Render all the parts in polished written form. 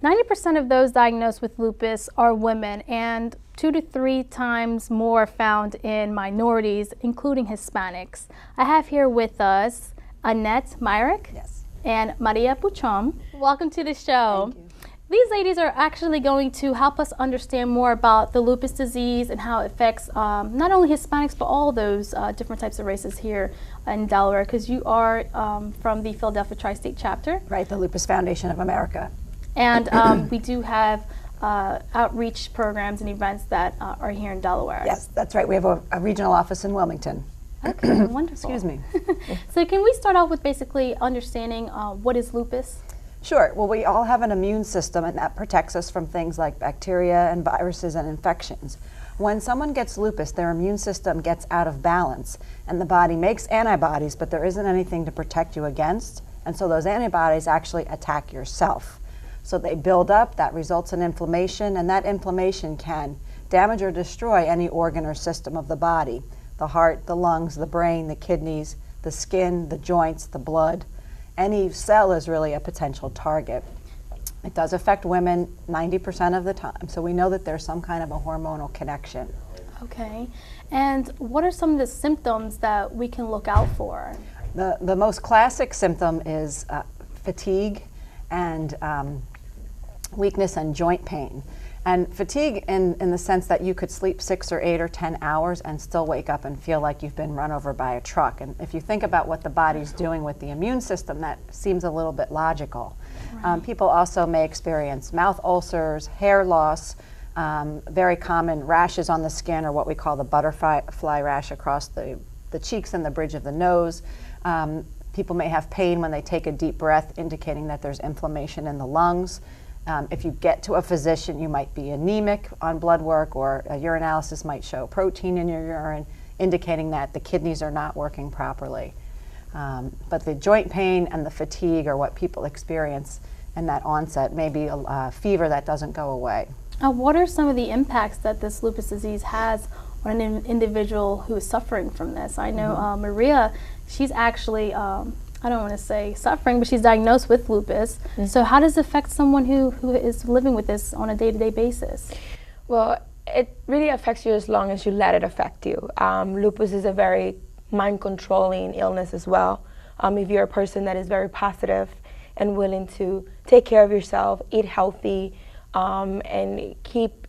90% of those diagnosed with lupus are women, and 2 to 3 times more found in minorities, including Hispanics. I have here with us Annette Myrick and Maria Puchon. Welcome to the show. Thank you. These ladies are actually going to help us understand more about the lupus disease and how it affects not only Hispanics, but all those different types of races here in Delaware, because you are from the Philadelphia Tri-State chapter. Right, the Lupus Foundation of America. And we do have outreach programs and events that are here in Delaware. Yes, that's right. We have a regional office in Wilmington. Okay, wonderful. Excuse me. So can we start off with basically understanding what is lupus? Sure. Well, we all have an immune system, and that protects us from things like bacteria and viruses and infections. When someone gets lupus, their immune system gets out of balance, and the body makes antibodies, but there isn't anything to protect you against, and so those antibodies actually attack yourself. So they build up, that results in inflammation, and that inflammation can damage or destroy any organ or system of the body: the heart, the lungs, the brain, the kidneys, the skin, the joints, the blood. Any cell is really a potential target. It does affect women 90% of the time, so we know that there's some kind of a hormonal connection. Okay, and what are some of the symptoms that we can look out for? The most classic symptom is fatigue and weakness and joint pain. And fatigue in the sense that you could sleep 6 or 8 or 10 hours and still wake up and feel like you've been run over by a truck. And if you think about what the body's doing with the immune system, that seems a little bit logical. Right. People also may experience mouth ulcers, hair loss, very common rashes on the skin, or what we call the butterfly rash across the cheeks and the bridge of the nose. People may have pain when they take a deep breath, indicating that there's inflammation in the lungs. If you get to a physician, you might be anemic on blood work, or a urinalysis might show protein in your urine, indicating that the kidneys are not working properly. But the joint pain and the fatigue are what people experience in that onset, maybe a fever that doesn't go away. What are some of the impacts that this lupus disease has on an individual who is suffering from this? I know Maria, she's actually I don't want to say suffering, but she's diagnosed with lupus. Mm-hmm. So how does it affect someone who is living with this on a day-to-day basis? Well, it really affects you as long as you let it affect you. Lupus is a very mind-controlling illness as well. If you're a person that is very positive and willing to take care of yourself, eat healthy, and keep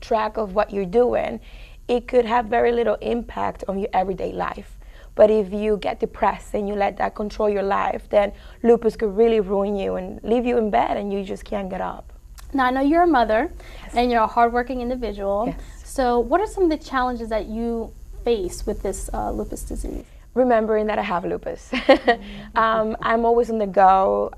track of what you're doing, it could have very little impact on your everyday life. But if you get depressed and you let that control your life, then lupus could really ruin you and leave you in bed and you just can't get up. Now, I know you're a mother and you're a hardworking individual. Yes. So what are some of the challenges that you face with this lupus disease? Remembering that I have lupus. I'm always on the go.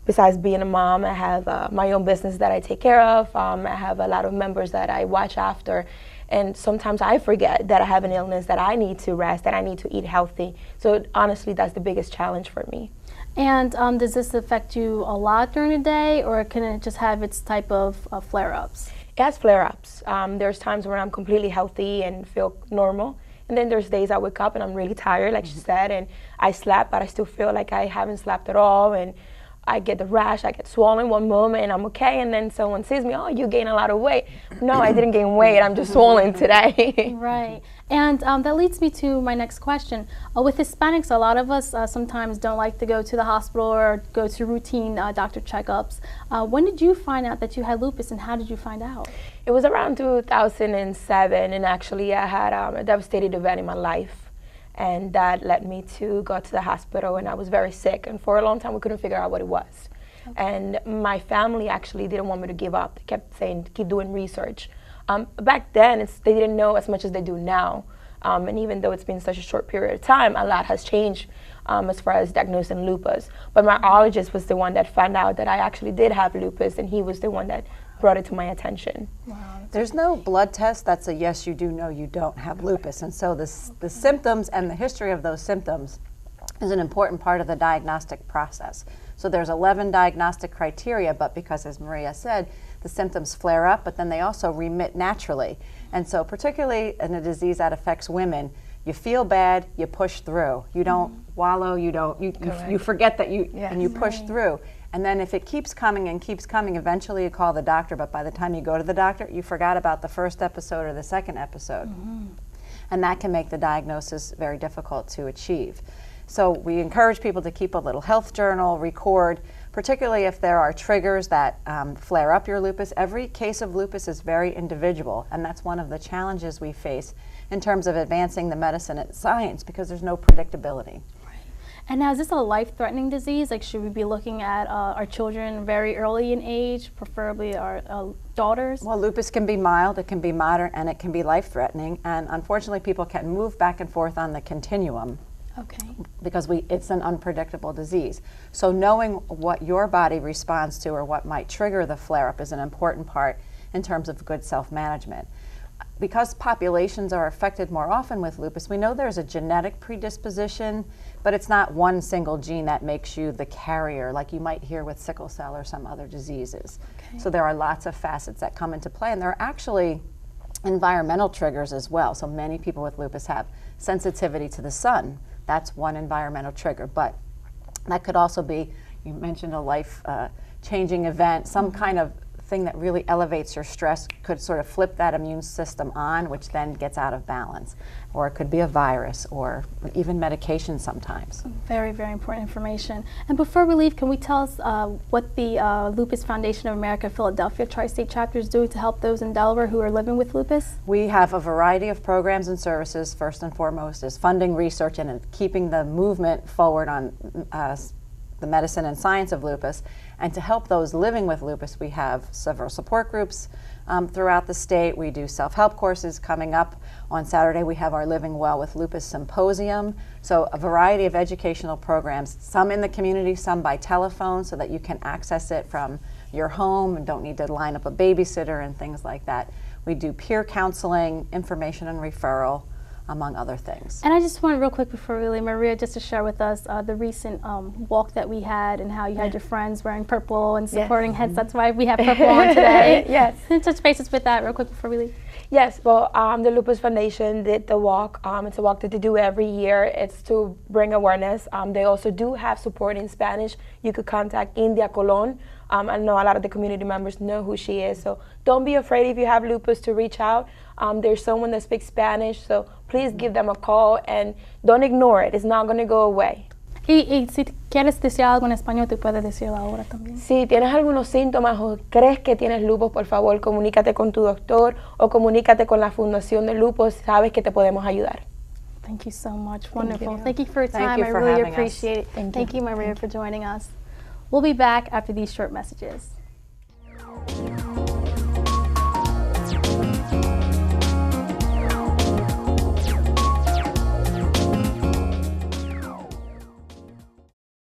Besides being a mom, I have my own business that I take care of. I have a lot of members that I watch after. And sometimes I forget that I have an illness, that I need to rest, that I need to eat healthy. So honestly, that's the biggest challenge for me. And does this affect you a lot during the day, or can it just have its type of flare-ups? It has flare-ups. There's times where I'm completely healthy and feel normal. And then there's days I wake up and I'm really tired, like she said, and I slept, but I still feel like I haven't slept at all. And I get the rash, I get swollen one moment and I'm okay, and then someone sees me, oh, you gain a lot of weight. No, I didn't gain weight, I'm just swollen today. Right, and that leads me to my next question. With Hispanics, a lot of us sometimes don't like to go to the hospital or go to routine doctor checkups. When did you find out that you had lupus, and how did you find out? It was around 2007, and actually I had a devastating event in my life. And that led me to go to the hospital, and I was very sick. And for a long time, we couldn't figure out what it was. Okay. And my family actually didn't want me to give up. They kept saying, keep doing research. Back then, they didn't know as much as they do now. And even though it's been such a short period of time, a lot has changed as far as diagnosing lupus. But my urologist was the one that found out that I actually did have lupus, and he was the one that brought it to my attention. Wow. There's no blood test that's a yes, you do, no, you don't have lupus. And so the symptoms and the history of those symptoms is an important part of the diagnostic process. So there's 11 diagnostic criteria, but because, as Maria said, the symptoms flare up, but then they also remit naturally. And so particularly in a disease that affects women, you feel bad, you push through. You don't wallow, you forget that and you push through. And then if it keeps coming and keeps coming, eventually you call the doctor, but by the time you go to the doctor, you forgot about the first episode or the second episode. And that can make the diagnosis very difficult to achieve. So we encourage people to keep a little health journal, record, particularly if there are triggers that flare up your lupus. Every case of lupus is very individual, and that's one of the challenges we face in terms of advancing the medicine and science, because there's no predictability. And now, is this a life-threatening disease? Like, should we be looking at our children very early in age, preferably our daughters? Well, lupus can be mild, it can be moderate, and it can be life-threatening. And unfortunately, people can move back and forth on the continuum. Okay. Because it's an unpredictable disease. So knowing what your body responds to or what might trigger the flare-up is an important part in terms of good self-management. Because populations are affected more often with lupus, we know there's a genetic predisposition, but it's not one single gene that makes you the carrier like you might hear with sickle cell or some other diseases. Okay. So there are lots of facets that come into play, and there are actually environmental triggers as well. So many people with lupus have sensitivity to the sun. That's one environmental trigger, but that could also be, you mentioned a life-changing event, some kind of thing that really elevates your stress could sort of flip that immune system on, which then gets out of balance. Or it could be a virus or even medication sometimes. Very, very important information. And before we leave, can we tell us what the Lupus Foundation of America Philadelphia Tri-State chapter is doing to help those in Delaware who are living with lupus? We have a variety of programs and services. First and foremost is funding research and keeping the movement forward on the medicine and science of lupus. And to help those living with lupus, we have several support groups throughout the state. We do self-help courses coming up. On Saturday, we have our Living Well with Lupus Symposium. So a variety of educational programs, some in the community, some by telephone, so that you can access it from your home and don't need to line up a babysitter and things like that. We do peer counseling, information and referral, among other things. And I just want real quick before we leave, Maria, just to share with us the recent walk that we had and how you had your friends wearing purple and supporting heads. That's why we have purple on today. Yes. Can you touch bases with that real quick before we leave? Yes, well, the Lupus Foundation did the walk. It's a walk that they do every year. It's to bring awareness. They also do have support in Spanish. You could contact India Colon. I know a lot of the community members know who she is, so don't be afraid if you have lupus to reach out. There's someone that speaks Spanish, so please give them a call and don't ignore it. It's not going to go away. Y si quieres decir algo en español, tú puedes decirlo ahora también. Si tienes algunos síntomas o crees que tienes lupus, por favor, comunícate con tu doctor o comunícate con la Fundación de Lupus. Sabes que te podemos ayudar. Thank you so much. Wonderful. Thank you for your time. Thank you for I really having us. appreciate it. Thank you, Maria, for joining us. We'll be back after these short messages.